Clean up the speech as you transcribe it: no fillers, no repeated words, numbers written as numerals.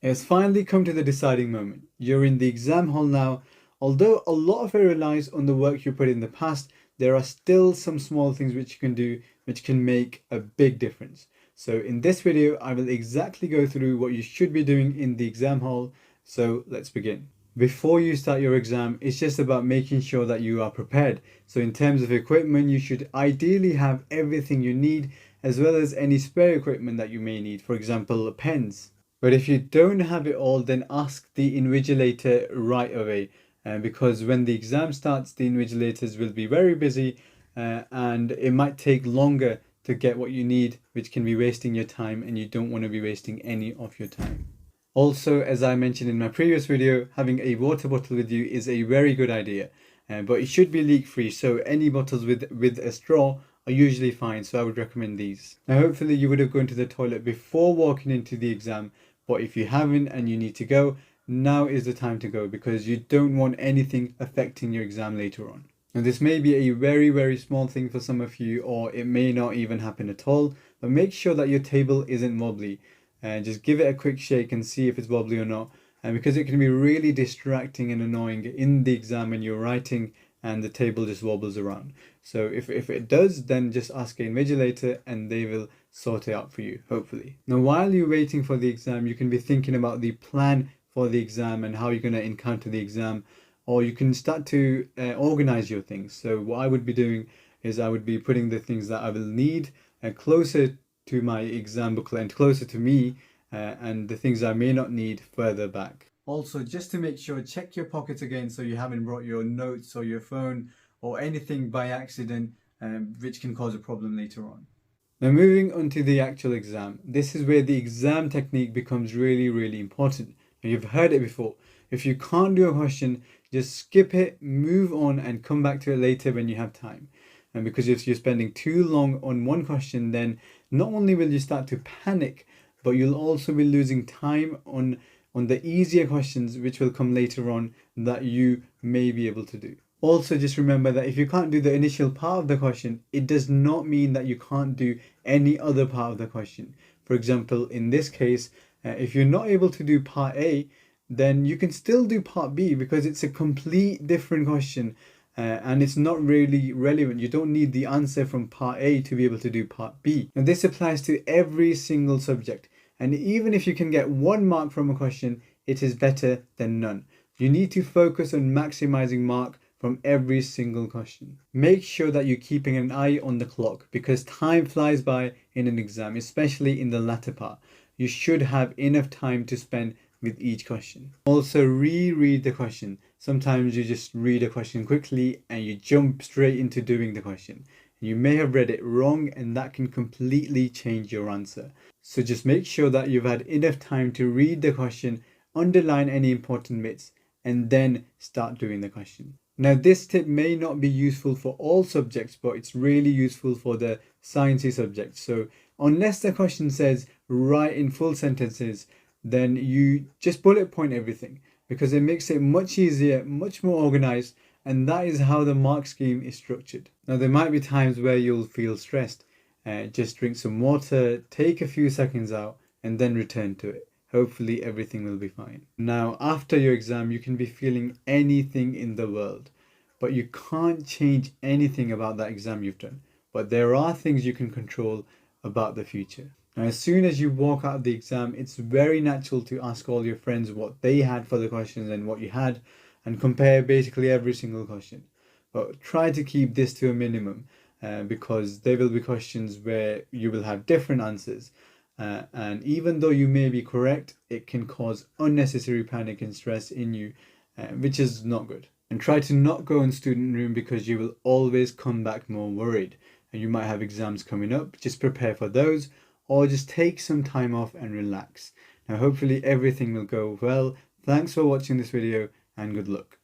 It's finally come to the deciding moment. You're in the exam hall now. Although a lot of it relies on the work you put in the past, there are still some small things which you can do which can make a big difference. So in this video, I will exactly go through what you should be doing in the exam hall. So let's begin. Before you start your exam, it's just about making sure that you are prepared. So in terms of equipment, you should ideally have everything you need, as well as any spare equipment that you may need, for example, pens. But if you don't have it all, then ask the invigilator right away. Because when the exam starts, the invigilators will be very busy, and it might take longer to get what you need, which can be wasting your time, and you don't want to be wasting any of your time. Also, as I mentioned in my previous video, having a water bottle with you is a very good idea, but it should be leak free. So any bottles with a straw are usually fine. So I would recommend these. Now, hopefully you would have gone to the toilet before walking into the exam, but if you haven't and you need to go, now is the time to go because you don't want anything affecting your exam later on. Now, this may be a very small thing for some of you, or it may not even happen at all, but make sure that your table isn't wobbly. And just give it a quick shake and see if it's wobbly or not. And because it can be really distracting and annoying in the exam when you're writing and the table just wobbles around. So if it does, then just ask an invigilator and they will sort it out for you, hopefully. Now, while you're waiting for the exam, you can be thinking about the plan for the exam and how you're going to encounter the exam, or you can start to organize your things. So what I would be doing is I would be putting the things that I will need closer to my exam booklet and closer to me, and the things I may not need further back. Also, just to make sure, check your pockets again so you haven't brought your notes or your phone or anything by accident, which can cause a problem later on. Now, moving on to the actual exam, this is where the exam technique becomes really important. Now, you've heard it before. If you can't do a question, just skip it, move on, and come back to it later when you have time. And because if you're spending too long on one question, then not only will you start to panic, but you'll also be losing time on the easier questions which will come later on that you may be able to do. Also, just remember that if you can't do the initial part of the question, it does not mean that you can't do any other part of the question. For example, in this case, if you're not able to do part A, then you can still do part B because it's a complete different question, and it's not really relevant. You don't need the answer from part A to be able to do part B. And this applies to every single subject. And even if you can get 1 mark from a question, it is better than none. You need to focus on maximizing mark from every single question. Make sure that you're keeping an eye on the clock because time flies by in an exam, especially in the latter part. You should have enough time to spend with each question. Also, reread the question. Sometimes you just read a question quickly and you jump straight into doing the question. You may have read it wrong and that can completely change your answer. So just make sure that you've had enough time to read the question, underline any important bits, and then start doing the question. Now, this tip may not be useful for all subjects, but it's really useful for the sciencey subjects. So unless the question says write in full sentences, then you just bullet point everything because it makes it much easier, much more organized, and that is how the mark scheme is structured. Now, there might be times where you'll feel stressed. Just drink some water, take a few seconds out, and then return to it. Hopefully everything will be fine. Now, after your exam, you can be feeling anything in the world, but you can't change anything about that exam you've done. But there are things you can control about the future. Now, as soon as you walk out of the exam, it's very natural to ask all your friends what they had for the questions and what you had, and compare basically every single question. But try to keep this to a minimum because there will be questions where you will have different answers. And even though you may be correct, it can cause unnecessary panic and stress in you, which is not good. And try to not go in student room because you will always come back more worried. And you might have exams coming up, just prepare for those, or just take some time off and relax. Now, hopefully everything will go well. Thanks for watching this video and good luck.